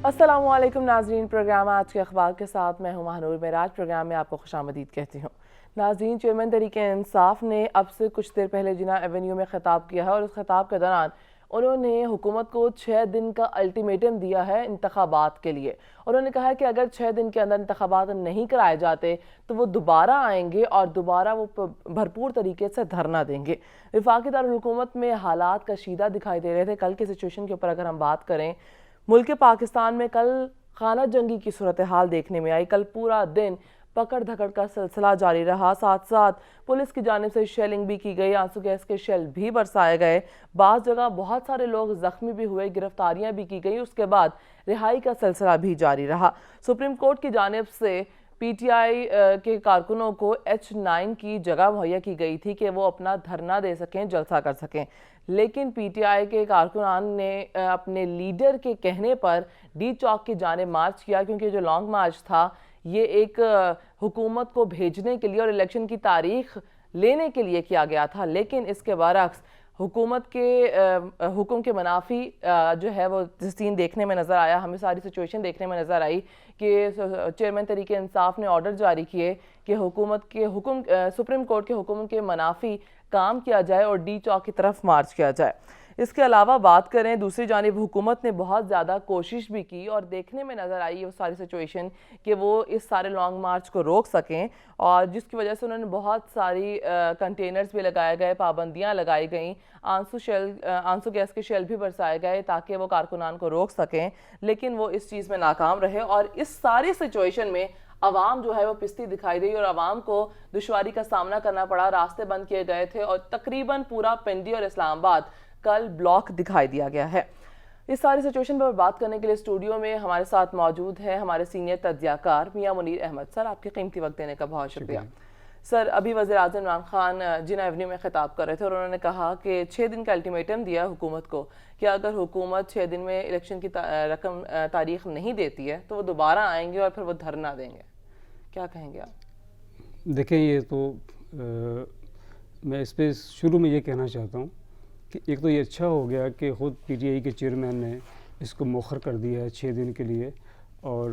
السلام علیکم ناظرین، پروگرام آج کے اخبار کے ساتھ میں ہوں مہنور معراج۔ پروگرام میں آپ کو خوش آمدید کہتی ہوں۔ ناظرین، چیئرمین تحریک انصاف نے اب سے کچھ دیر پہلے جنہ ایونیو میں خطاب کیا ہے اور اس خطاب کے دوران انہوں نے حکومت کو 6 دن کا الٹیمیٹم دیا ہے انتخابات کے لیے۔ انہوں نے کہا کہ اگر 6 دن کے اندر انتخابات نہیں کرائے جاتے تو وہ دوبارہ آئیں گے اور دوبارہ وہ بھرپور طریقے سے دھرنا دیں گے۔ وفاقی دارالحکومت میں حالات کشیدہ دکھائی دے رہے تھے۔ کل کی سچویشن کے اوپر اگر ہم بات کریں، ملک پاکستان میں کل خانہ جنگی کی صورتحال دیکھنے میں آئی۔ کل پورا دن پکڑ دھکڑ کا سلسلہ جاری رہا، ساتھ ساتھ پولیس کی جانب سے شیلنگ بھی کی گئی، آنسو گیس کے شیل بھی برسائے گئے، بعض جگہ بہت سارے لوگ زخمی بھی ہوئے، گرفتاریاں بھی کی گئی، اس کے بعد رہائی کا سلسلہ بھی جاری رہا۔ سپریم کورٹ کی جانب سے پی ٹی آئی کے کارکنوں کو H9 کی جگہ مہیا کی گئی تھی کہ وہ اپنا دھرنا دے سکیں، جلسہ کر سکیں، لیکن پی ٹی آئی کے کارکنان نے اپنے لیڈر کے کہنے پر ڈی چوک کی جانب مارچ کیا، کیونکہ جو لانگ مارچ تھا یہ ایک حکومت کو بھیجنے کے لیے اور الیکشن کی تاریخ لینے کے لیے کیا گیا تھا، لیکن اس کے برعکس حکومت کے حکم کے منافی جو ہے وہ سین دیکھنے میں نظر آیا۔ ہمیں ساری سچویشن دیکھنے میں نظر آئی کہ چیئرمین تحریک انصاف نے آرڈر جاری کیے کہ حکومت کے حکم سپریم کورٹ کے حکم کے منافی کام کیا جائے اور ڈی چوک کی طرف مارچ کیا جائے۔ اس کے علاوہ بات کریں، دوسری جانب حکومت نے بہت زیادہ کوشش بھی کی اور دیکھنے میں نظر آئی وہ ساری سچویشن کہ وہ اس سارے لانگ مارچ کو روک سکیں، اور جس کی وجہ سے انہوں نے بہت ساری کنٹینرز بھی لگائے گئے، پابندیاں لگائی گئیں، آنسو گیس کے شیل بھی برسائے گئے تاکہ وہ کارکنان کو روک سکیں، لیکن وہ اس چیز میں ناکام رہے، اور اس ساری سچویشن میں عوام جو ہے وہ پستی دکھائی دی اور عوام کو دشواری کا سامنا کرنا پڑا، راستے بند کیے گئے تھے اور تقریباً پورا پنڈی اور اسلام آباد کل بلاک دکھائی دیا گیا ہے۔ اس ساری سچویشن پر بات کرنے کے لیے اسٹوڈیو میں ہمارے ساتھ موجود ہیں ہمارے سینئر تجزیہ کار میاں منیر احمد۔ سر، آپ کے قیمتی وقت دینے کا بہت شکریہ۔ سر، ابھی وزیر اعظم عمران خان جنہ ایونیو میں خطاب کر رہے تھے اور انہوں نے کہا کہ 6 دن کا الٹیمیٹم دیا حکومت کو کہ اگر حکومت 6 دن میں الیکشن کی تاریخ نہیں دیتی ہے تو وہ دوبارہ آئیں گے اور پھر وہ دھرنا دیں گے۔ کیا کہیں گے آپ؟ دیکھیں، یہ تو میں اس پہ شروع میں یہ کہنا چاہتا ہوں کہ ایک تو یہ اچھا ہو گیا کہ خود پی ٹی آئی کے چیئرمین نے اس کو مؤخر کر دیا ہے 6 دن کے لیے، اور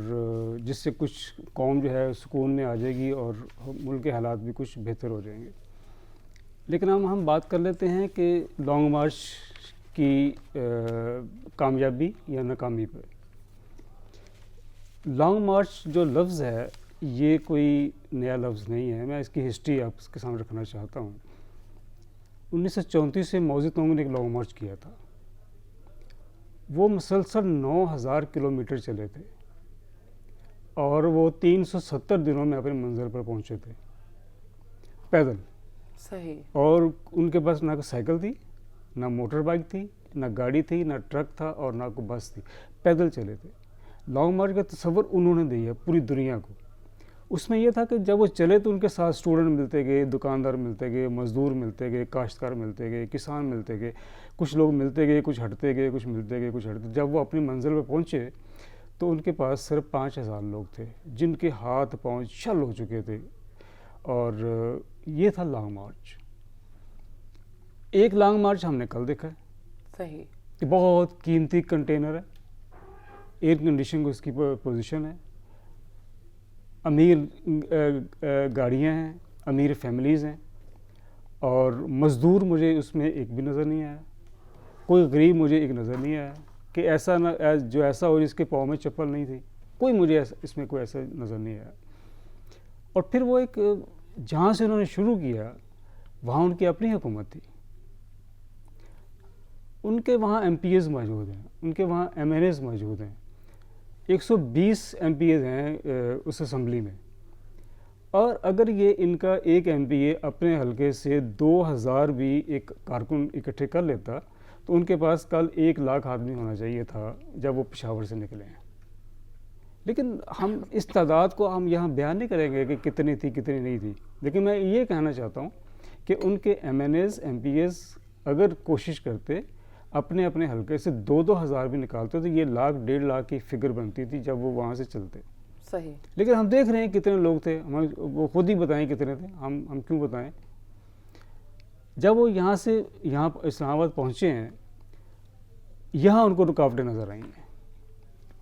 جس سے کچھ قوم جو ہے سکون میں آ جائے گی اور ملک کے حالات بھی کچھ بہتر ہو جائیں گے۔ لیکن ہم بات کر لیتے ہیں کہ لانگ مارچ کی کامیابی یا ناکامی پر۔ لانگ مارچ جو لفظ ہے یہ کوئی نیا لفظ نہیں ہے، میں اس کی ہسٹری آپ کے سامنے رکھنا چاہتا ہوں۔ 1934 سے موزی تونگ نے ایک لانگ مارچ کیا تھا، وہ مسلسل 9000 کلومیٹر چلے تھے اور وہ 370 دنوں میں اپنے منزل پر پہنچے تھے پیدل۔ صحیح۔ اور ان کے پاس نہ کوئی سائیکل تھی، نہ موٹر بائک تھی، نہ گاڑی تھی، نہ ٹرک تھا اور نہ کوئی بس تھی، پیدل چلے تھے۔ لانگ مارچ کا تصور انہوں نے دیا پوری دنیا کو۔ اس میں یہ تھا کہ جب وہ چلے تو ان کے ساتھ اسٹوڈنٹ ملتے گئے، دکاندار ملتے گئے، مزدور ملتے گئے، کاشتکار ملتے گئے، کسان ملتے گئے، کچھ لوگ ملتے گئے، کچھ ہٹتے گئے، کچھ ملتے گئے، کچھ ہٹتے۔ جب وہ اپنی منزل پہ پہنچے تو ان کے پاس صرف 5000 لوگ تھے جن کے ہاتھ پاؤں چھل ہو چکے تھے، اور یہ تھا لانگ مارچ۔ ایک لانگ مارچ ہم نے کل دیکھا ہے، صحیح، کہ بہت قیمتی کنٹینر ہے، ایئر کنڈیشن کو اس کی پوزیشن ہے، امیر گاڑیاں ہیں، امیر فیملیز ہیں، اور مزدور مجھے اس میں ایک بھی نظر نہیں آیا، کوئی غریب مجھے ایک نظر نہیں آیا کہ ایسا نہ جو ایسا ہو جس کے پاؤں میں چپل نہیں تھی، کوئی مجھے اس میں کوئی ایسا نظر نہیں آیا۔ اور پھر وہ ایک جہاں سے انہوں نے شروع کیا وہاں ان کی اپنی حکومت تھی، ان کے وہاں ایم پی ایز موجود ہیں، ان کے وہاں ایم این ایز موجود ہیں، 120 ایم پی ایز ہیں اس اسمبلی میں، اور اگر یہ ان کا ایک ایم پی اے اپنے حلقے سے 2000 بھی ایک کارکن اکٹھے کر لیتا تو ان کے پاس کل 1 لاکھ آدمی ہونا چاہیے تھا جب وہ پشاور سے نکلے ہیں۔ لیکن ہم اس تعداد کو ہم یہاں بیان نہیں کریں گے کہ کتنی تھی کتنی نہیں تھی، لیکن میں یہ کہنا چاہتا ہوں کہ ان کے M N A's M P A's اگر کوشش کرتے اپنے اپنے حلقے سے 2-2 ہزار بھی نکالتے تو یہ 1-1.5 لاکھ کی فگر بنتی تھی جب وہ وہاں سے چلتے۔ صحیح۔ لیکن ہم دیکھ رہے ہیں کتنے لوگ تھے، وہ خود ہی بتائیں کتنے تھے، ہم کیوں بتائیں۔ جب وہ یہاں سے اسلام آباد پہنچے ہیں، یہاں ان کو رکاوٹیں نظر آئی ہیں،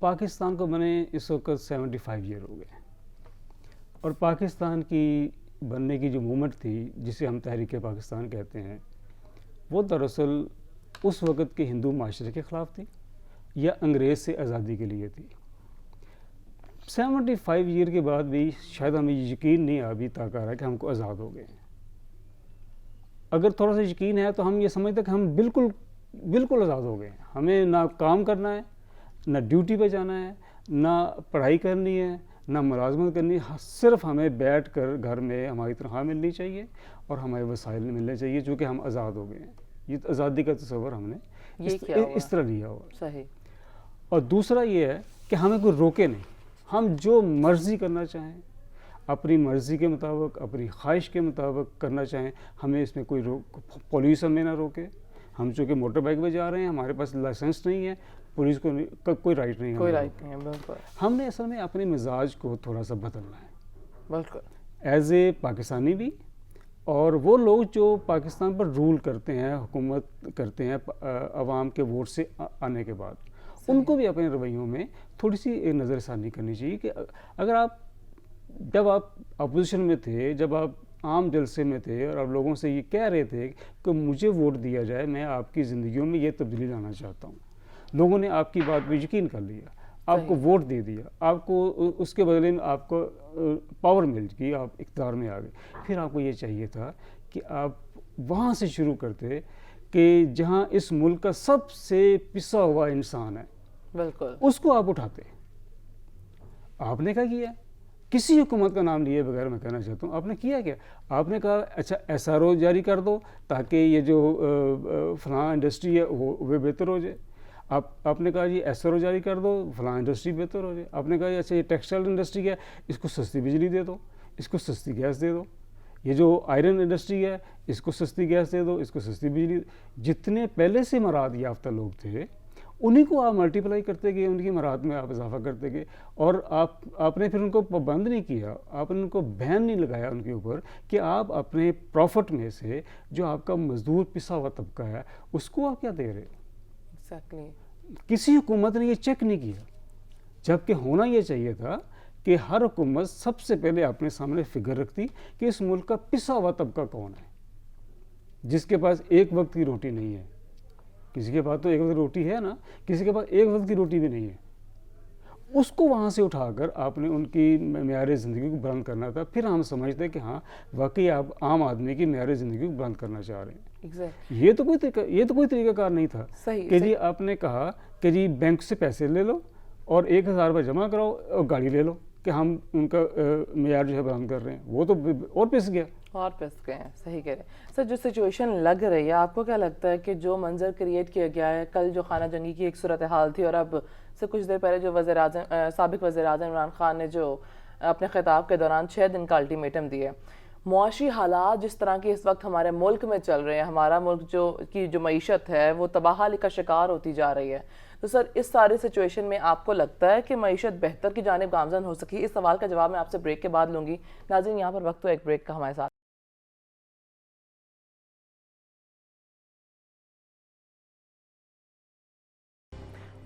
پاکستان کو بنے اس وقت 75 ایئر ہو گئے، اور پاکستان کی بننے کی جو موومنٹ تھی جسے ہم تحریک پاکستان کہتے ہیں، وہ دراصل اس وقت کے ہندو معاشرے کے خلاف تھی یا انگریز سے آزادی کے لیے تھی۔ 75 ایئر کے بعد بھی شاید ہمیں یقین نہیں ابھی تک آ رہا کہ ہم کو آزاد ہو گئے ہیں۔ اگر تھوڑا سا یقین ہے تو ہم یہ سمجھتے ہیں کہ ہم بالکل آزاد ہو گئے ہیں، ہمیں نہ کام کرنا ہے، نہ ڈیوٹی پہ جانا ہے، نہ پڑھائی کرنی ہے، نہ ملازمت کرنی ہے، صرف ہمیں بیٹھ کر گھر میں ہماری تنخواہ ملنی چاہیے اور ہمارے وسائل ملنے چاہیے، چونکہ ہم آزاد ہو گئے ہیں۔ یہ آزادی کا تصور ہم نے اس طرح لیا ہوا۔ صحیح۔ اور دوسرا یہ ہے کہ ہمیں کوئی روکے نہیں، ہم جو مرضی کرنا چاہیں، اپنی مرضی کے مطابق، اپنی خواہش کے مطابق کرنا چاہیں، ہمیں اس میں کوئی پولیس ہمیں نہ روکے۔ ہم چونکہ موٹر بائک پہ جا رہے ہیں، ہمارے پاس لائسنس نہیں ہے، پولیس کو کوئی رائٹ نہیں ہے۔ بالکل ہم نے اصل میں اپنے مزاج کو تھوڑا سا بدلنا ہے، بالکل ایز اے پاکستانی بھی، اور وہ لوگ جو پاکستان پر رول کرتے ہیں، حکومت کرتے ہیں عوام کے ووٹ سے آنے کے بعد، ان کو بھی اپنے رویوں میں تھوڑی سی نظر ثانی کرنی چاہیے کہ اگر جب آپ اپوزیشن میں تھے، جب آپ عام جلسے میں تھے اور آپ لوگوں سے یہ کہہ رہے تھے کہ مجھے ووٹ دیا جائے، میں آپ کی زندگیوں میں یہ تبدیلی لانا چاہتا ہوں، لوگوں نے آپ کی بات پہ یقین کر لیا، آپ کو ووٹ دے دیا، آپ کو اس کے بدلے میں آپ کو پاور مل گئی، آپ اقتدار میں آ گئے، پھر آپ کو یہ چاہیے تھا کہ آپ وہاں سے شروع کرتے کہ جہاں اس ملک کا سب سے پسا ہوا انسان ہے، بالکل اس کو آپ اٹھاتے۔ آپ نے کیا کیا؟ کسی حکومت کا نام لیے بغیر میں کہنا چاہتا ہوں، آپ نے کیا کیا؟ آپ نے کہا اچھا ایس آر او جاری کر دو تاکہ یہ جو فلاں انڈسٹری ہے وہ بہتر ہو جائے۔ آپ نے کہا جی ایس آر او جاری کر دو، فلاں انڈسٹری بہتر ہو جائے۔ آپ نے کہا اچھا یہ ٹیکسٹائل انڈسٹری ہے، اس کو سستی بجلی دے دو، اس کو سستی گیس دے دو۔ یہ جو آئرن انڈسٹری ہے، اس کو سستی گیس دے دو، اس کو سستی بجلی۔ جتنے پہلے سے مراد یافتہ لوگ تھے انہیں کو آپ ملٹیپلائی کرتے گئے، ان کی مراد میں آپ اضافہ کرتے گئے، اور آپ نے پھر ان کو پابند نہیں کیا، آپ نے ان کو بین نہیں لگایا ان کے اوپر کہ آپ اپنے پروفٹ میں سے جو آپ کا مزدور پسا ہوا طبقہ ہے اس کو آپ کیا دے رہے ہو۔ ایگزیکٹلی۔ کسی حکومت نے یہ چیک نہیں کیا، جبکہ ہونا یہ چاہیے تھا کہ ہر حکومت سب سے پہلے اپنے سامنے فگر رکھتی کہ اس ملک کا پسا ہوا طبقہ کون ہے، جس کے پاس ایک وقت کی روٹی نہیں ہے۔ کسی کے پاس تو ایک وقت روٹی ہے نا، کسی کے پاس ایک وقت کی روٹی بھی نہیں ہے۔ اس کو وہاں سے اٹھا کر آپ نے ان کی معیار زندگی کو بلند کرنا تھا، پھر ہم سمجھتے ہیں کہ ہاں واقعی آپ عام آدمی کی معیار زندگی کو بلند کرنا چاہ رہے ہیں۔ یہ تو کوئی طریقہ کار نہیں تھا کہ جی آپ نے کہا کہ جی بینک سے پیسے لے لو اور 1000 روپے جمع کراؤ اور گاڑی لے لو کہ ہم ان کا معیار جو ہے بلند کر رہے ہیں، وہ تو اور پس گیا۔ اور پس گئے ہیں، صحیح کہہ رہے ہیں سر۔ جو سچویشن لگ رہی ہے، آپ کو کیا لگتا ہے کہ جو منظر کریٹ کیا گیا ہے، کل جو خانہ جنگی کی ایک صورتحال تھی اور اب سے کچھ دیر پہلے جو سابق وزیر اعظم عمران خان نے جو اپنے خطاب کے دوران 6 دن کا الٹیمیٹم دیا، معاشی حالات جس طرح کی اس وقت ہمارے ملک میں چل رہے ہیں، ہمارا ملک جو معیشت ہے وہ تباہی کا شکار ہوتی جا رہی ہے، تو سر اس ساری سچویشن میں آپ کو لگتا ہے کہ معیشت بہتر کی جانب گامزن ہو سکی؟ اس سوال کا جواب میں آپ سے بریک کے بعد لوں گی۔ ناظرین یہاں پر وقت تو ایک بریک کا ہمارے ساتھ۔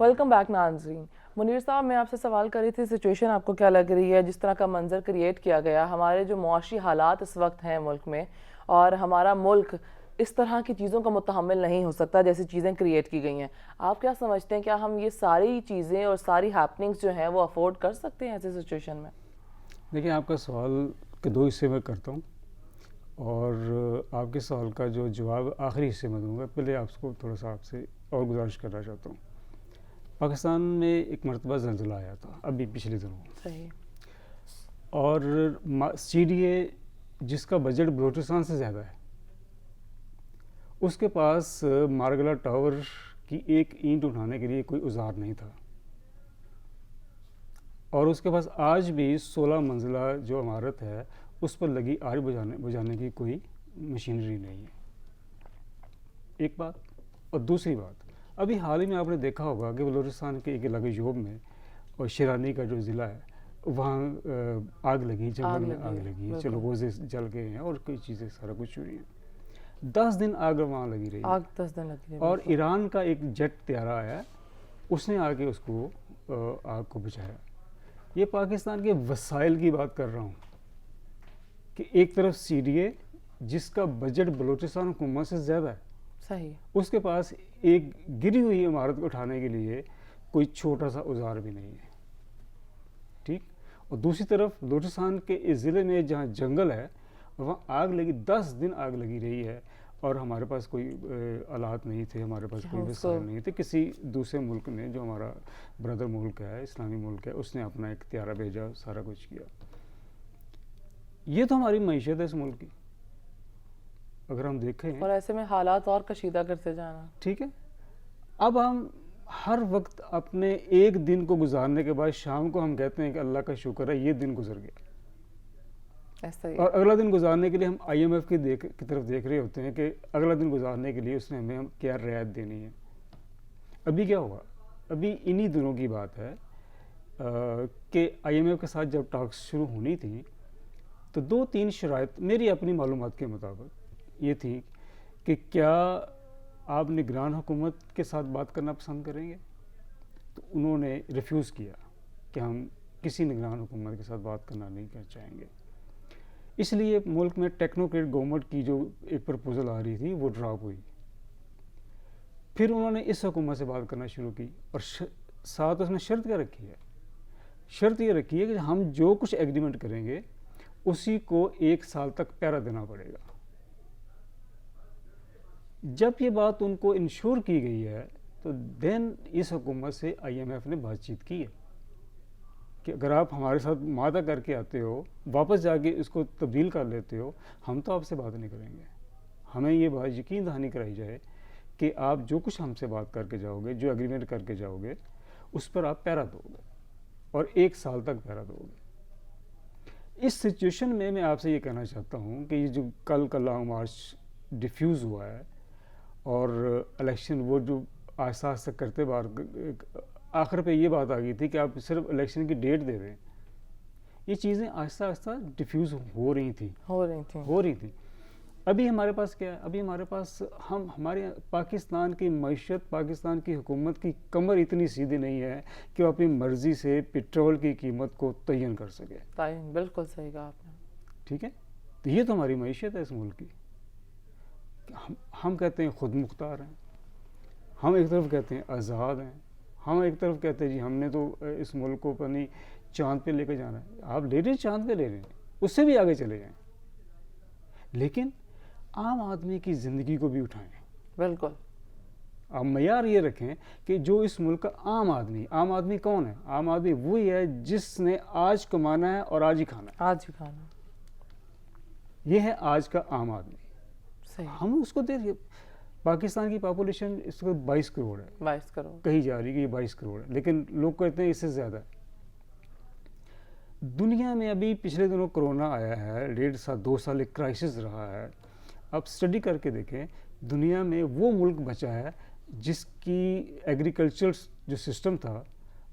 ویلکم بیک ناظرین۔ منیر صاحب، میں آپ سے سوال کر رہی تھی سچویشن آپ کو کیا لگ رہی ہے، جس طرح کا منظر کریٹ کیا گیا، ہمارے جو معاشی حالات اس وقت ہیں ملک میں، اور ہمارا ملک اس طرح کی چیزوں کا متحمل نہیں ہو سکتا جیسی چیزیں کریٹ کی گئی ہیں۔ آپ کیا سمجھتے ہیں، کیا ہم یہ ساری چیزیں اور ساری ہیپننگز جو ہیں وہ افورڈ کر سکتے ہیں ایسی سچویشن میں؟ دیکھیں، آپ کا سوال کے 2 حصے میں کرتا ہوں، اور آپ کے سوال کا جو جواب آخری حصے میں دوں گا۔ پہلے تھوڑا سا آپ سے اور گزارش کرنا چاہتا ہوں۔ پاکستان میں ایک مرتبہ زلزلہ آیا تھا ابھی پچھلے دنوں، صحیح، اور سی ڈی اے جس کا بجٹ بلوچستان سے زیادہ ہے، اس کے پاس مارگلا ٹاور کی ایک اینٹ اٹھانے کے لیے کوئی اوزار نہیں تھا، اور اس کے پاس آج بھی 16 منزلہ جو عمارت ہے اس پر لگی آگ بجھانے کی کوئی مشینری نہیں ہے۔ ایک بات، اور دوسری بات، ابھی حال ہی میں آپ نے دیکھا ہوگا کہ بلوچستان کے ایک علاقے یوب میں اور شیرانی کا جو ضلع ہے وہاں آگ لگی، جنگل میں آگ لگی، چلغوزے جل گئے ہیں اور کئی چیزیں سارا کچھ ہوئی ہیں۔ 10 دن آگ وہاں لگی رہی، آگ 10 دن لگی رہی، اور ایران کا ایک جیٹ طیارہ آیا، اس نے آ کے اس کو آگ کو بجھایا. یہ پاکستان کے وسائل کی بات کر رہا ہوں کہ ایک طرف سی ڈی اے جس کا بجٹ بلوچستان حکومت سے زیادہ ہے, صحیح, اس کے پاس ایک گری ہوئی عمارت کو اٹھانے کے لیے کوئی چھوٹا سا اوزار بھی نہیں ہے. ٹھیک. اور دوسری طرف بلوچستان کے اس ضلع میں جہاں جنگل ہے وہاں آگ لگی, 10 دن آگ لگی رہی ہے, اور ہمارے پاس کوئی آلات نہیں تھے, ہمارے پاس کوئی وسائل نہیں تھے. کسی دوسرے ملک نے, جو ہمارا بردر ملک ہے, اسلامی ملک ہے, اس نے اپنا ایک طیارہ بھیجا, سارا کچھ کیا. یہ تو ہماری معیشت ہے اس ملک کی, اگر ہم دیکھیں. اور ایسے میں حالات اور کشیدہ کرتے جانا. ٹھیک ہے. اب ہم ہر وقت اپنے ایک دن کو گزارنے کے بعد شام کو ہم کہتے ہیں کہ اللہ کا شکر ہے یہ دن گزر گیا, ایسا ہی. اور اگلا دن گزارنے کے لیے ہم آئی ایم ایف کی طرف دیکھ رہے ہوتے ہیں کہ اگلا دن گزارنے کے لیے اس نے ہمیں کیا رعایت دینی ہے. ابھی کیا ہوا, ابھی انہی دنوں کی بات ہے کہ آئی ایم ایف کے ساتھ جب ٹاکس شروع ہونی تھی تو 2-3 شرائط میری اپنی معلومات کے مطابق یہ تھی کہ کیا آپ نگران حکومت کے ساتھ بات کرنا پسند کریں گے. تو انہوں نے ریفیوز کیا کہ ہم کسی نگران حکومت کے ساتھ بات کرنا نہیں چاہیں گے. اس لیے ملک میں ٹیکنوکریٹ گورنمنٹ کی جو ایک پرپوزل آ رہی تھی وہ ڈراپ ہوئی. پھر انہوں نے اس حکومت سے بات کرنا شروع کی, اور ساتھ اس نے شرط کیا رکھی ہے, شرط یہ رکھی ہے کہ ہم جو کچھ ایگریمنٹ کریں گے اسی کو 1 سال تک پیرا دینا پڑے گا. جب یہ بات ان کو انشور کی گئی ہے تو دین اس حکومت سے آئی ایم ایف نے بات چیت کی ہے کہ اگر آپ ہمارے ساتھ معاہدہ کر کے آتے ہو, واپس جا کے اس کو تبدیل کر لیتے ہو, ہم تو آپ سے بات نہیں کریں گے. ہمیں یہ بات یقین دہانی کرائی جائے کہ آپ جو کچھ ہم سے بات کر کے جاؤ گے, جو ایگریمنٹ کر کے جاؤ گے, اس پر آپ پیرا دو گے, اور 1 سال تک پیرا دو گے. اس سچویشن میں آپ سے یہ کہنا چاہتا ہوں کہ یہ جو کل کا لانگ مارچ ڈیفیوز ہوا ہے, اور الیکشن وہ جو آہستہ آہستہ کرتے بار آخر پہ یہ بات آ گئی تھی کہ آپ صرف الیکشن کی ڈیٹ دے دیں, یہ چیزیں آہستہ آہستہ ڈیفیوز ہو رہی تھیں. ابھی ہمارے پاس کیا ہے, ابھی ہمارے پاس ہمارے پاکستان کی معیشت, پاکستان کی حکومت کی کمر اتنی سیدھی نہیں ہے کہ وہ اپنی مرضی سے پٹرول کی قیمت کو تعین کر سکے. بالکل صحیح کہا آپ نے. ٹھیک ہے. تو یہ تو ہماری معیشت ہے اس ملک کی. ہم کہتے ہیں خود مختار ہیں, ہم ایک طرف کہتے ہیں آزاد ہیں, ہم ایک طرف کہتے ہیں جی ہم نے تو اس ملک کو اپنی چاند پہ لے کے جانا ہے. آپ لے رہے ہیں, چاند پہ لے رہے ہیں, اس سے بھی آگے چلے جائیں, لیکن عام آدمی کی زندگی کو بھی اٹھائیں. بالکل. آپ معیار یہ رکھیں کہ جو اس ملک کا عام آدمی کون ہے؟ عام آدمی وہی ہے جس نے آج کمانا ہے اور آج ہی کھانا ہے. یہ ہے آج کا عام آدمی. ہم اس کو دیکھیں, پاکستان کی پاپولیشن اس وقت 22 کروڑ ہے, 22 کروڑ کہی جا رہی ہے کہ یہ 22 کروڑ ہے, لیکن لوگ کہتے ہیں اس سے زیادہ ہے. دنیا میں ابھی پچھلے دنوں کرونا آیا ہے, 1.5-2 سال ایک کرائسس رہا ہے. آپ اسٹڈی کر کے دیکھیں, دنیا میں وہ ملک بچا ہے جس کی ایگریکلچر جو سسٹم تھا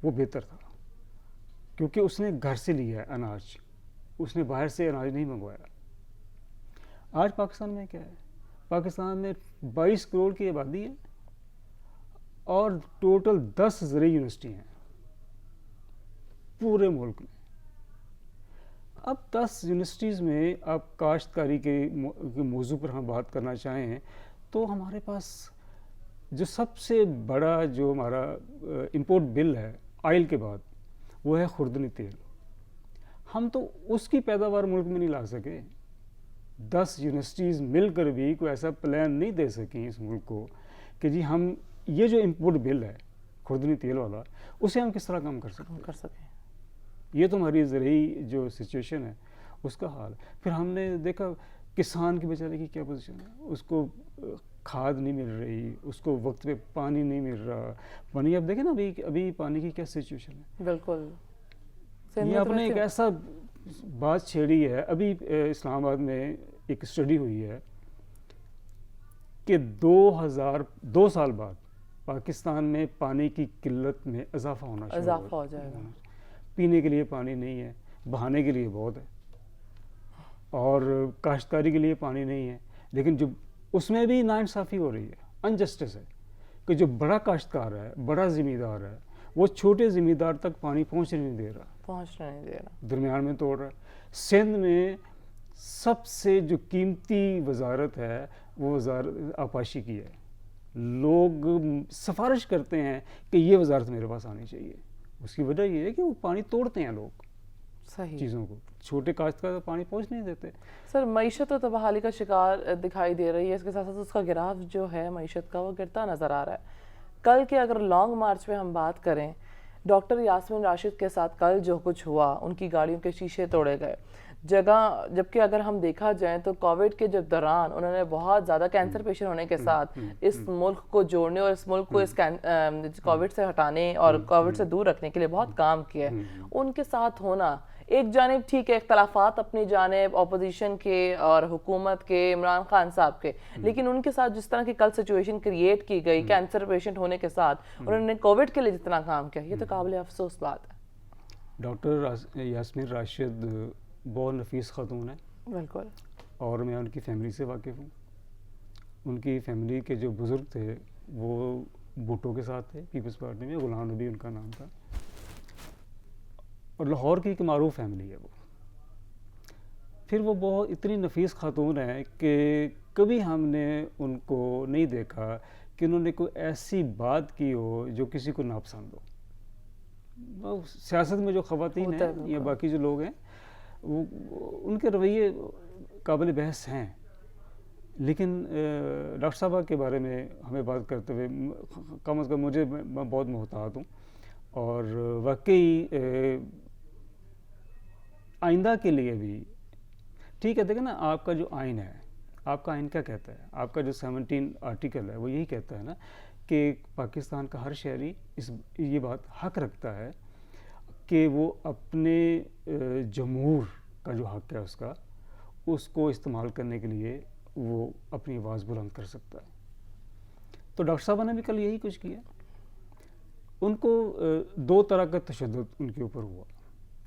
وہ بہتر تھا, کیونکہ اس نے گھر سے لیا ہے اناج, اس نے باہر سے اناج نہیں منگوایا. آج پاکستان میں کیا ہے, پاکستان میں 22 کروڑ کی آبادی ہے اور ٹوٹل 10 زرعی یونیورسٹی ہیں پورے ملک میں. اب 10 یونیورسٹیز میں آپ کاشتکاری کے موضوع پر ہم بات کرنا چاہیں تو ہمارے پاس جو سب سے بڑا جو ہمارا امپورٹ بل ہے آئل کے بعد وہ ہے خوردنی تیل. ہم تو اس کی پیداوار ملک میں نہیں لا سکے. 10 یونیورسٹیز مل کر بھی کوئی ایسا پلان نہیں دے سکیں اس ملک کو کہ جی ہم یہ جو امپورٹ بل ہے خوردنی تیل والا, اسے ہم کس طرح کم کر سکیں. یہ تو ہماری زرعی جو سچویشن ہے اس کا حال. پھر ہم نے دیکھا کسان کی بیچارے کی کیا پوزیشن ہے, اس کو کھاد نہیں مل رہی, اس کو وقت پہ پانی نہیں مل رہا. پانی آپ دیکھیں نا ابھی پانی کی کیا سچویشن ہے. بالکل. یہ آپ نے ایک ایسا بات چھیڑی ہے. ابھی اسلام آباد میں ایک اسٹڈی ہوئی ہے کہ 2 سال بعد پاکستان میں پانی کی قلت میں اضافہ ہو جائے گا. پینے کے لیے پانی نہیں ہے, بہانے کے لیے بہت ہے, اور کاشتکاری کے لیے پانی نہیں ہے. لیکن جو اس میں بھی ناانصافی ہو رہی ہے, انجسٹس ہے کہ جو بڑا کاشتکار ہے, بڑا زمیندار ہے, وہ چھوٹے زمیندار تک پانی پہنچنے نہیں دے رہا، درمیان میں توڑ رہا ہے۔ سندھ میں سب سے جو قیمتی وزارت ہے وہ وزارت آبپاشی کی ہے، لوگ سفارش کرتے ہیں کہ یہ وزارت میرے پاس آنی چاہیے۔ اس کی وجہ یہ ہے کہ وہ پانی توڑتے ہیں لوگ چیزوں کو، چھوٹے کاشتکار پانی پہنچ نہیں دیتے۔ سر معیشت و تباہلی کا شکار دکھائی دے رہی ہے، اس کے ساتھ ساتھ اس کا گراف جو ہے معیشت کا وہ گرتا نظر آ رہا ہے۔ کل کے اگر لانگ مارچ پہ ہم بات کریں، ڈاکٹر یاسمین راشد کے ساتھ کل جو کچھ ہوا، ان کی گاڑیوں کے شیشے توڑے گئے جبکہ اگر ہم دیکھا جائیں تو کووڈ کے جب دوران انہوں نے بہت زیادہ کینسر پیشنٹ ہونے کے ساتھ اس ملک کو جوڑنے اور اس ملک کو اس کووڈ سے ہٹانے اور کووڈ سے دور رکھنے کے لیے بہت کام کیا ہے۔ ان کے ساتھ ہونا ایک جانب ٹھیک ہے، اختلافات اپنی جانب اپوزیشن کے اور حکومت کے، عمران خان صاحب کے، لیکن ان کے ساتھ جس طرح کی کل سچویشن کریٹ کی گئی کینسر پیشنٹ ہونے کے ساتھ، انہوں نے کووڈ کے لیے جتنا کام کیا، یہ تو قابل افسوس بات ہے۔ ڈاکٹر یاسمین راشد بہت نفیس خاتون ہے، بالکل، اور میں ان کی فیملی سے واقف ہوں۔ ان کی فیملی کے جو بزرگ تھے وہ بھٹو کے ساتھ تھے، پیپلز پارٹی میں، غلام نبی ان کا نام تھا، اور لاہور کی ایک معروف فیملی ہے وہ۔ پھر وہ بہت اتنی نفیس خاتون ہے کہ کبھی ہم نے ان کو نہیں دیکھا کہ انہوں نے کوئی ایسی بات کی ہو جو کسی کو ناپسند ہو۔ سیاست میں جو خواتین ہیں یا باقی جو لوگ ہیں وہ ان کے رویے قابل بحث ہیں، لیکن ڈاکٹر صاحبہ کے بارے میں ہمیں بات کرتے ہوئے کم از کم میں بہت محتاط ہوں، اور واقعی آئندہ کے لیے بھی ٹھیک ہے۔ دیکھیں نا، آپ کا جو آئین ہے، آپ کا آئین کیا کہتا ہے؟ آپ کا جو 17 آرٹیکل ہے وہ یہی کہتا ہے نا کہ پاکستان کا ہر شہری یہ بات حق رکھتا ہے کہ وہ اپنے جمہور کا جو حق ہے اس کو استعمال کرنے کے لیے وہ اپنی آواز بلند کر سکتا ہے۔ تو ڈاکٹر صاحبہ نے بھی کل یہی کچھ کیا۔ ان کو 2 طرح کا تشدد ان کے اوپر ہوا،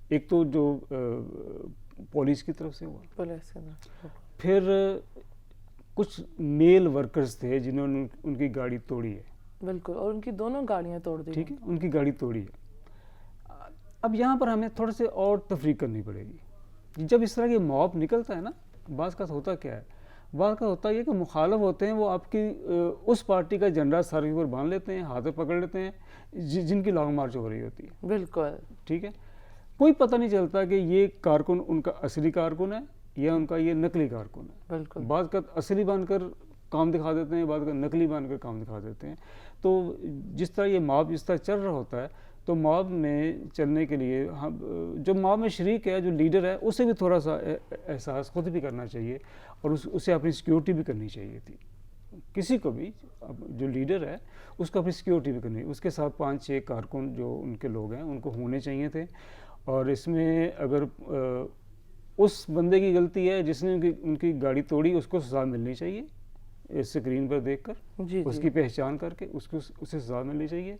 ایک تو جو پولیس کی طرف سے ہوا، پھر کچھ میل ورکرز تھے جنہوں نے ان کی گاڑی توڑی ہے، بالکل، اور ان کی دونوں گاڑیاں توڑ دی، ٹھیک ہے، ان کی گاڑی توڑی ہے۔ اب یہاں پر ہمیں تھوڑے سے اور تفریق کرنی پڑے گی۔ جب اس طرح کی موب نکلتا ہے نا، بعض کا ہوتا کیا ہے، بعض کا ہوتا یہ کہ مخالف ہوتے ہیں، وہ آپ کی اس پارٹی کا جھنڈا سر کے اوپر باندھ لیتے ہیں، ہاتھ پکڑ لیتے ہیں، جن کی لانگ مارچ ہو رہی ہوتی ہے، بالکل، ٹھیک ہے۔ کوئی پتہ نہیں چلتا کہ یہ کارکن ان کا اصلی کارکن ہے یا ان کا یہ نقلی کارکن ہے۔ بالکل، بعض کا اصلی بن کر کام دکھا دیتے ہیں، بعض کا نقلی بن کر کام دکھا دیتے ہیں۔ تو جس طرح یہ موب جس طرح چل رہا ہوتا ہے، تو موب میں چلنے کے لیے جو موب میں شریک ہے، جو لیڈر ہے، اسے بھی تھوڑا سا احساس خود بھی کرنا چاہیے، اور اسے اپنی سیکیورٹی بھی کرنی چاہیے تھی۔ کسی کو بھی جو لیڈر ہے اس کو اپنی سیکیورٹی بھی کرنی، اس کے ساتھ 5-6 کارکن جو ان کے لوگ ہیں ان کو ہونے چاہیے تھے۔ اور اس میں اگر اس بندے کی غلطی ہے جس نے ان کی گاڑی توڑی، اس کو سزا ملنی چاہیے، اسکرین پر دیکھ کر اس کی پہچان کر کے اسے سزا ملنی چاہیے۔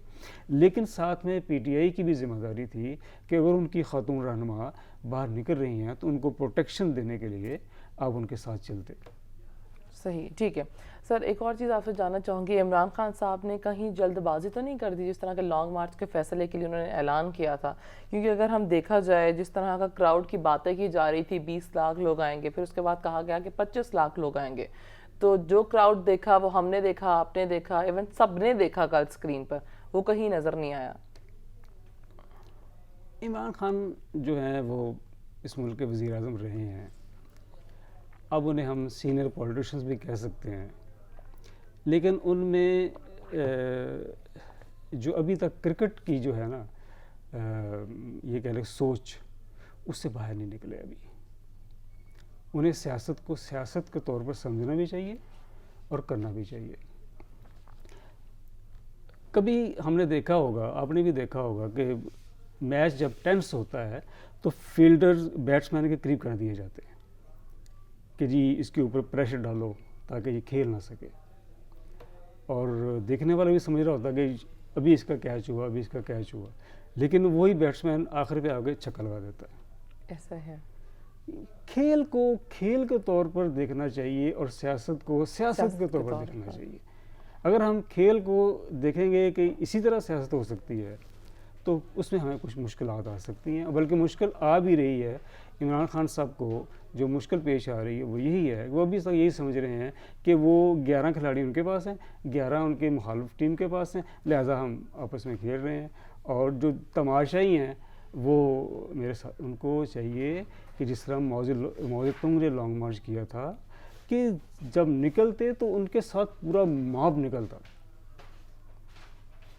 لیکن ساتھ میں پی ٹی آئی کی بھی ذمہ داری تھی کہ اگر ان کی خاتون رہنما باہر نکل رہی ہیں تو ان کو پروٹیکشن دینے کے لیے آپ ان کے ساتھ چلتے۔ صحیح، ٹھیک ہے سر۔ ایک اور چیز آپ سے جاننا چاہوں گی، عمران خان صاحب نے کہیں جلد بازی تو نہیں کر دی جس طرح کے لانگ مارچ کے فیصلے کے لیے انہوں نے اعلان کیا تھا؟ کیونکہ اگر ہم دیکھا جائے جس طرح کا کراؤڈ کی باتیں کی جا رہی تھی، 20 لاکھ لوگ آئیں گے، پھر اس کے بعد کہا گیا کہ 25 لاکھ لوگ آئیں گے، تو جو کراؤڈ دیکھا وہ ہم نے دیکھا، آپ نے دیکھا، ایون سب نے دیکھا کل اسکرین پر، وہ کہیں نظر نہیں آیا۔ عمران خان جو ہیں وہ اس ملک کے وزیر اعظم رہے ہیں، اب انہیں ہم سینئر پولیٹیشنز بھی کہہ سکتے ہیں، لیکن ان میں جو ابھی تک کرکٹ کی جو ہے نا یہ کہہ لیں سوچ، اس سے باہر نہیں نکلے ابھی۔ انہیں سیاست کو سیاست کے طور پر سمجھنا بھی چاہیے اور کرنا بھی چاہیے۔ کبھی ہم نے دیکھا ہوگا، آپ نے بھی دیکھا ہوگا کہ میچ جب ٹینس ہوتا ہے تو فیلڈرز بیٹسمین کے قریب کر دیے جاتے ہیں کہ جی اس کے اوپر پریشر ڈالو تاکہ یہ کھیل نہ سکے، اور دیکھنے والا بھی سمجھ رہا ہوتا ہے کہ ابھی اس کا کیچ ہوا، ابھی اس کا کیچ ہوا، لیکن وہی بیٹسمین آخر پہ آگے چھکا لگا دیتا ہے۔ ایسا ہے، کھیل کو کھیل کے طور پر دیکھنا چاہیے اور سیاست کو سیاست کے طور پر دیکھنا چاہیے۔ اگر ہم کھیل کو دیکھیں گے کہ اسی طرح سیاست ہو سکتی ہے تو اس میں ہمیں کچھ مشکلات آ سکتی ہیں، بلکہ مشکل آ بھی رہی ہے۔ عمران خان صاحب کو جو مشکل پیش آ رہی ہے وہ یہی ہے، وہ ابھی تک یہی سمجھ رہے ہیں کہ وہ 11 کھلاڑی ان کے پاس ہیں، 11 ان کے مخالف ٹیم کے پاس ہیں، لہٰذا ہم آپس میں کھیل رہے ہیں۔ اور جو تماشائی ہیں وہ میرے ساتھ ان کو چاہیے کہ جس طرح موز تنگ نے لانگ مارچ کیا تھا کہ جب نکلتے تو ان کے ساتھ پورا ماب نکلتا،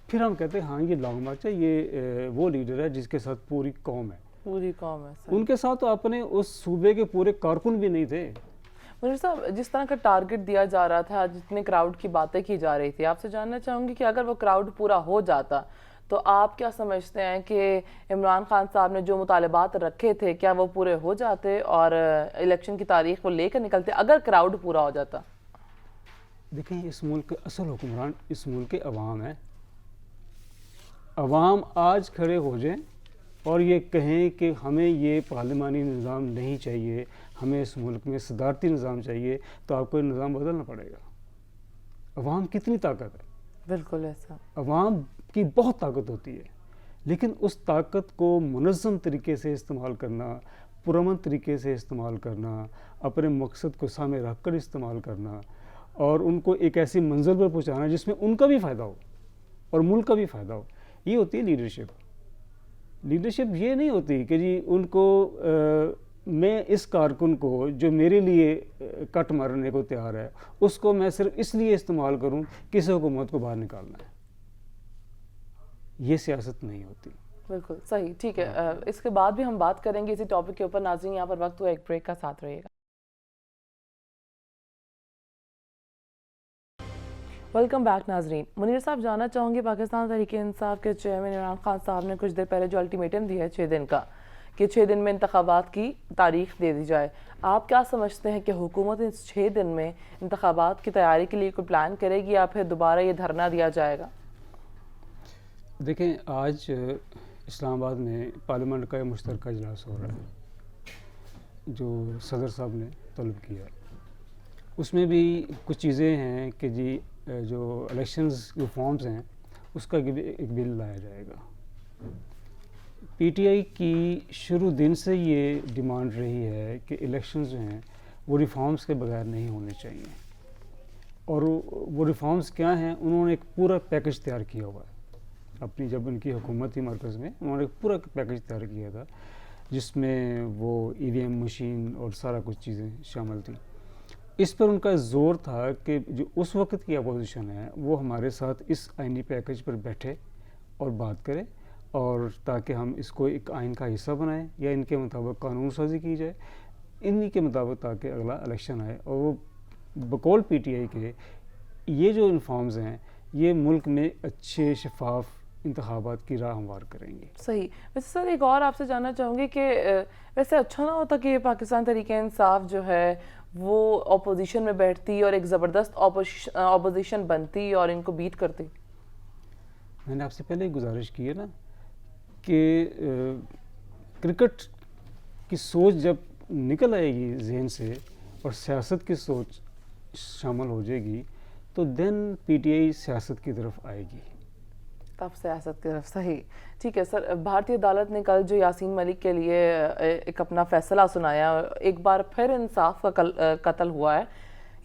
پھر ہم کہتے ہیں ہاں یہ لانگ مارچ ہے، یہ وہ لیڈر ہے جس کے ساتھ پوری قوم ہے۔ پوری قوم ہے۔ ان کے ساتھ تو اپنے اس صوبے کے پورے کارکن بھی نہیں تھے۔ منیر صاحب، جس طرح کا ٹارگٹ دیا جا رہا تھا، جتنے کراؤڈ کی باتیں کی جا رہی تھی، آپ سے جاننا چاہوں گی کہ اگر وہ کراؤڈ پورا ہو جاتا تو آپ کیا سمجھتے ہیں کہ عمران خان صاحب نے جو مطالبات رکھے تھے کیا وہ پورے ہو جاتے اور الیکشن کی تاریخ وہ لے کر نکلتے اگر کراؤڈ پورا ہو جاتا؟ دیکھیں، اس ملک کے اصل حکمران اس ملک کے عوام ہیں۔ عوام آج کھڑے ہو جائیں اور یہ کہیں کہ ہمیں یہ پارلیمانی نظام نہیں چاہیے، ہمیں اس ملک میں صدارتی نظام چاہیے، تو آپ کو یہ نظام بدلنا پڑے گا۔ عوام کتنی طاقت ہے؟ بالکل ایسا۔ عوام کی بہت طاقت ہوتی ہے، لیکن اس طاقت کو منظم طریقے سے استعمال کرنا، پرامن طریقے سے استعمال کرنا، اپنے مقصد کو سامنے رکھ کر استعمال کرنا، اور ان کو ایک ایسی منزل پر پہنچانا جس میں ان کا بھی فائدہ ہو اور ملک کا بھی فائدہ ہو، یہ ہوتی ہے لیڈرشپ۔ لیڈرشپ یہ نہیں ہوتی کہ جی ان کو میں اس کارکن کو جو میرے لیے کٹ مارنے کو تیار ہے اس کو میں صرف اس لیے استعمال کروں کہ اس حکومت کو باہر نکالنا ہے۔ یہ سیاست نہیں ہوتی۔ بالکل صحیح، ٹھیک ہے۔ اس کے بعد بھی ہم بات کریں گے اسی ٹاپک کے اوپر۔ ناظرین، یہاں پر وقت ہوا ایک بریک کا، ساتھ رہیے گا۔ ویلکم بیک ناظرین۔ منیر صاحب، جاننا چاہوں گی پاکستان تحریک انصاف کے چیئرمین عمران خان صاحب نے کچھ دیر پہلے جو الٹیمیٹم دی ہے 6 دن کا، کہ 6 دن میں انتخابات کی تاریخ دے دی جائے، آپ کیا سمجھتے ہیں کہ حکومت اس 6 دن میں انتخابات کی تیاری کے لیے کوئی پلان کرے گی یا پھر دوبارہ یہ دھرنا دیا جائے گا؟ دیکھیں، آج اسلام آباد میں پارلیمنٹ کا مشترکہ اجلاس ہو رہا ہے جو صدر صاحب نے طلب کیا ہے۔ اس میں بھی کچھ چیزیں ہیں کہ جی جو الیکشنز ریفارمز ہیں اس کا ایک بل لایا جائے گا۔ پی ٹی آئی کی شروع دن سے یہ ڈیمانڈ رہی ہے کہ الیکشنز جو ہیں وہ ریفارمز کے بغیر نہیں ہونے چاہیے، اور وہ ریفارمز کیا ہیں، انہوں نے ایک پورا پیکج تیار کیا ہوا ہے اپنی، جب ان کی حکومت تھی مرکز میں انہوں نے ایک پورا پیکج تیار کیا تھا جس میں وہ ای وی ایم مشین اور سارا کچھ چیزیں شامل تھیں۔ اس پر ان کا زور تھا کہ جو اس وقت کی اپوزیشن ہے وہ ہمارے ساتھ اس آئینی پیکج پر بیٹھے اور بات کرے، اور تاکہ ہم اس کو ایک آئین کا حصہ بنائیں یا ان کے مطابق قانون سازی کی جائے، انہی کے مطابق تاکہ اگلا الیکشن آئے۔ اور وہ بقول پی ٹی آئی کے یہ جو انفارمز ہیں یہ ملک میں اچھے شفاف انتخابات کی راہ ہموار کریں گے۔ صحیح۔ ویسے سر ایک اور آپ سے جاننا چاہوں گی کہ ویسے اچھا نہ ہوتا کہ پاکستان تحریک انصاف جو ہے وہ اپوزیشن میں بیٹھتی اور ایک زبردست اپوزیشن بنتی اور ان کو بیٹ کرتی؟ میں نے آپ سے پہلے ہی گزارش کی ہے نا کہ کرکٹ کی سوچ جب نکل آئے گی ذہن سے اور سیاست کی سوچ شامل ہو جائے گی تو دین پی ٹی آئی سیاست کی طرف آئے گی، تب سیاست کی طرف۔ صحیح، ٹھیک ہے سر۔ بھارتی عدالت نے کل جو یاسین ملک کے لیے ایک اپنا فیصلہ سنایا، ایک بار پھر انصاف کا قتل ہوا ہے۔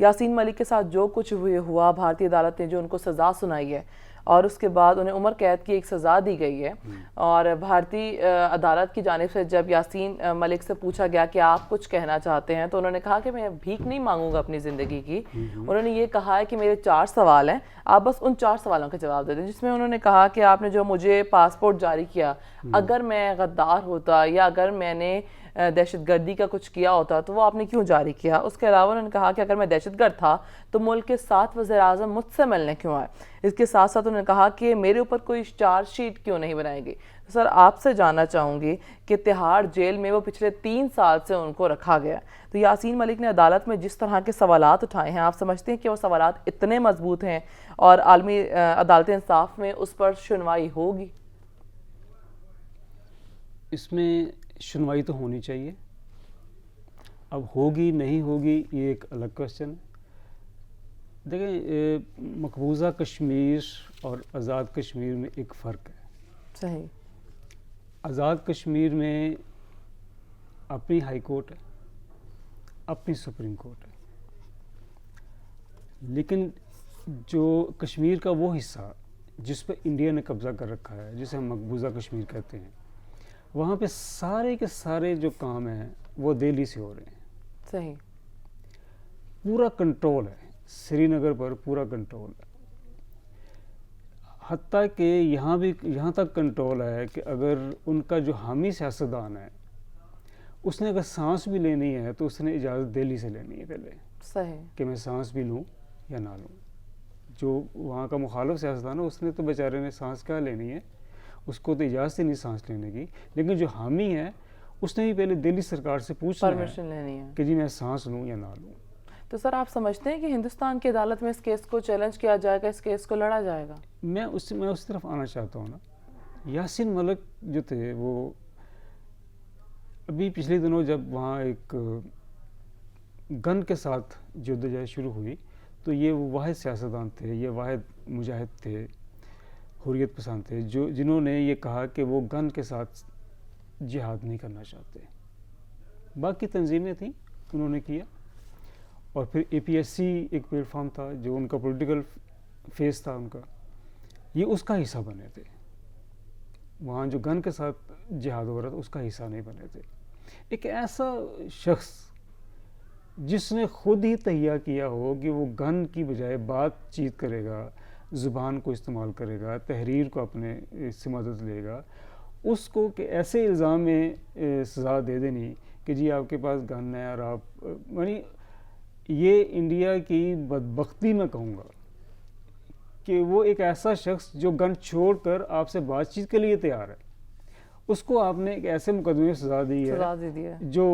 یاسین ملک کے ساتھ جو کچھ ہوا، بھارتی عدالت نے جو ان کو سزا سنائی ہے اور اس کے بعد انہیں عمر قید کی ایک سزا دی گئی ہے، اور بھارتی عدالت کی جانب سے جب یاسین ملک سے پوچھا گیا کہ آپ کچھ کہنا چاہتے ہیں تو انہوں نے کہا کہ میں بھیک نہیں مانگوں گا اپنی زندگی کی۔ انہوں نے یہ کہا ہے کہ میرے 4 سوال ہیں، آپ بس ان 4 سوالوں کا جواب دے دیں، جس میں انہوں نے کہا کہ آپ نے جو مجھے پاسپورٹ جاری کیا، اگر میں غدار ہوتا یا اگر میں نے دہشت گردی کا کچھ کیا ہوتا تو وہ آپ نے کیوں جاری کیا۔ اس کے علاوہ انہوں نے کہا کہ اگر میں دہشت گرد تھا تو ملک کے 7 وزیر اعظم مجھ سے ملنے کیوں آئے۔ اس کے ساتھ ساتھ انہوں نے کہا کہ میرے اوپر کوئی چارج شیٹ کیوں نہیں بنائے گی۔ سر آپ سے جاننا چاہوں گی کہ تہاڑ جیل میں وہ پچھلے 3 سال سے ان کو رکھا گیا، تو یاسین ملک نے عدالت میں جس طرح کے سوالات اٹھائے ہیں، آپ سمجھتے ہیں کہ وہ سوالات اتنے مضبوط ہیں اور عالمی عدالت انصاف میں اس پر سنوائی ہوگی؟ اس میں سنوائی تو ہونی چاہیے، اب ہوگی نہیں ہوگی یہ ایک الگ کوشچن ہے۔ دیکھیں، مقبوضہ کشمیر اور آزاد کشمیر میں ایک فرق ہے۔ صحیح۔ آزاد کشمیر میں اپنی ہائی کورٹ ہے، اپنی سپریم کورٹ ہے، لیکن جو کشمیر کا وہ حصہ جس پہ انڈیا نے قبضہ کر رکھا ہے، جسے ہم مقبوضہ کشمیر کہتے ہیں، وہاں پہ سارے کے سارے جو کام ہیں وہ دہلی سے ہو رہے ہیں. صحیح. پورا کنٹرول ہے سری نگر پر، پورا کنٹرول ہے. حتیٰ کہ یہاں تک کنٹرول ہے کہ اگر ان کا جو حامی سیاستدان ہے اس نے اگر سانس بھی لینی ہے تو اس نے اجازت دہلی سے لینی ہے پہلے. صحیح. کہ میں سانس بھی لوں یا نہ لوں. جو وہاں کا مخالف سیاستدان ہے اس نے تو بیچارے نے سانس کیا لینی ہے، اس کو تو اجازت ہی نہیں سانس لینے کی. لیکن جو حامی ہے اس نے بھی پہلے دہلی سرکار سے پوچھنا پرمیشن لینی ہے کہ جی میں سانس لوں یا نہ لوں. تو سر آپ سمجھتے ہیں کہ ہندوستان کی عدالت میں اس کیس کو چیلنج کیا جائے گا، اس کیس کو لڑا جائے گا؟ میں اس طرف آنا چاہتا ہوں نا. یاسین ملک جو تھے وہ ابھی پچھلے دنوں جب وہاں ایک گن کے ساتھ جدوجہد شروع ہوئی تو یہ وہ واحد سیاستدان تھے، یہ واحد مجاہد تھے، حریت پسند تھے جنہوں نے یہ کہا کہ وہ گن کے ساتھ جہاد نہیں کرنا چاہتے. باقی تنظیمیں تھیں انہوں نے کیا، اور پھر اے پی ایس سی ایک پلیٹ فارم تھا جو ان کا پولیٹیکل فیس تھا ان کا، یہ اس کا حصہ بنے تھے. وہاں جو گن کے ساتھ جہاد ہو رہا تھا اس کا حصہ نہیں بنے تھے. ایک ایسا شخص جس نے خود ہی تہیہ کیا ہو کہ وہ گن کی بجائے بات چیت کرے گا، زبان کو استعمال کرے گا، تحریر کو اپنے اس سے مدد لے گا، اس کو کہ ایسے الزام میں سزا دے دینی کہ جی آپ کے پاس گن ہے اور آپ یعنی یہ انڈیا کی بدبختی میں کہوں گا کہ وہ ایک ایسا شخص جو گن چھوڑ کر آپ سے بات چیت کے لیے تیار ہے، اس کو آپ نے ایک ایسے مقدمے میں سزا دی ہے جو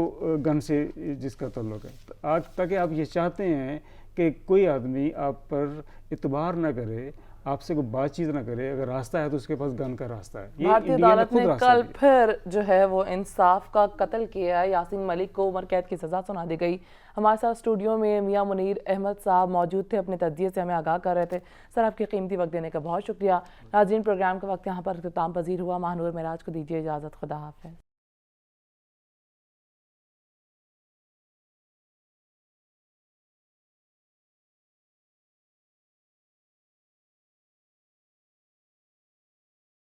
گن سے جس کا تعلق ہے. آج تک آپ یہ چاہتے ہیں کہ کوئی آدمی آپ پر اعتبار نہ کرے، آپ سے کوئی بات چیت نہ کرے، اگر راستہ ہے تو اس کے پاس گن کا راستہ ہے. بھارتی عدالت نے کل پھر جو ہے وہ انصاف کا قتل کیا ہے. یاسین ملک کو عمر قید کی سزا سنا دی گئی. ہمارے ساتھ اسٹوڈیو میں میاں منیر احمد صاحب موجود تھے، اپنے تجزیے سے ہمیں آگاہ کر رہے تھے. سر آپ کی قیمتی وقت دینے کا بہت شکریہ. ناظرین پروگرام کا وقت یہاں پر اختتام پذیر ہوا. ماہنور معراج کو دیجیے اجازت. خدا حافظ.